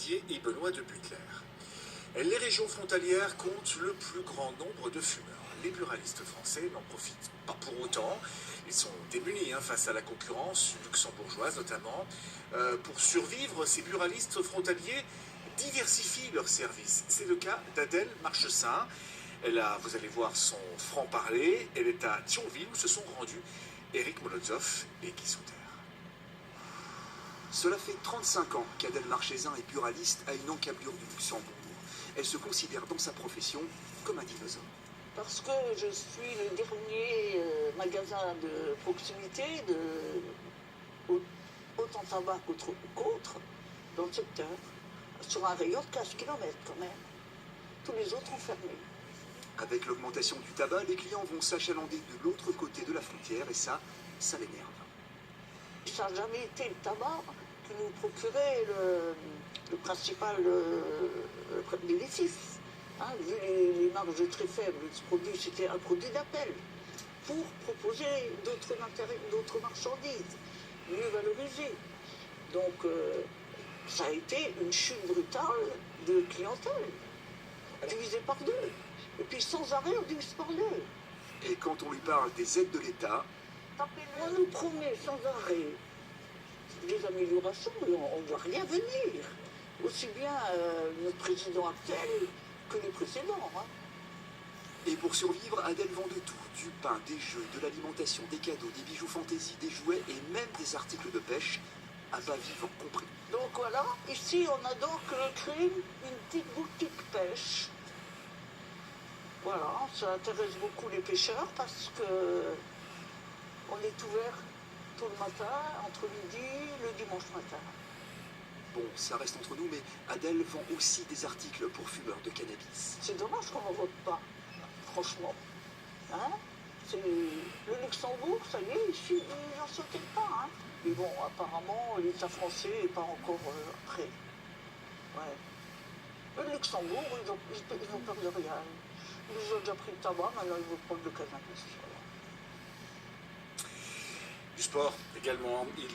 et Benoît de Butler. Les régions frontalières comptent le plus grand nombre de fumeurs. Les buralistes français n'en profitent pas pour autant. Ils sont démunis face à la concurrence luxembourgeoise notamment. Pour survivre, ces buralistes frontaliers diversifient leurs services. C'est le cas d'Adèle Marchessin. Elle a, vous allez voir, son franc-parler. Elle est à Thionville où se sont rendus Éric Molotow et Guy Souter. Cela fait 35 ans qu'Adèle Marchessin est buraliste à une encablure du Luxembourg. Elle se considère dans sa profession comme un dinosaure. Parce que je suis le dernier magasin de proximité autant en tabac qu'autre dans le secteur, sur un rayon de 15 km quand même. Tous les autres ont fermé. Avec l'augmentation du tabac, les clients vont s'achalander de l'autre côté de la frontière et ça l'énerve. Ça n'a jamais été le tabac qui nous procurait le principal bénéfice. Vu les marges très faibles de ce produit, c'était un produit d'appel pour proposer d'autres marchandises, mieux valorisées. Donc ça a été une chute brutale de clientèle, divisée par deux. Et puis sans arrêt, on divise par deux. Et quand on lui parle des aides de l'État, on nous promet sans arrêt des améliorations, mais on ne voit rien venir. Aussi bien notre président actuel que les précédents. Et pour survivre, Adèle vend de tout. Du pain, des jeux, de l'alimentation, des cadeaux, des bijoux fantaisie, des jouets et même des articles de pêche, à bas vivant compris. Donc voilà, ici on a donc créé une petite boutique pêche. Voilà, ça intéresse beaucoup les pêcheurs parce que on est ouvert tout le matin, entre midi et le dimanche matin. Bon, ça reste entre nous, mais Adèle vend aussi des articles pour fumeurs de cannabis. C'est dommage qu'on n'en vote pas, franchement. Le Luxembourg, ça y est, ils n'en sautaient pas. Mais bon, apparemment, l'État français n'est pas encore prêt. Ouais. Le Luxembourg, ils ont peur de rien. Ils ont déjà pris le tabac, maintenant ils vont prendre le cannabis. Voilà. Du sport également. Il y a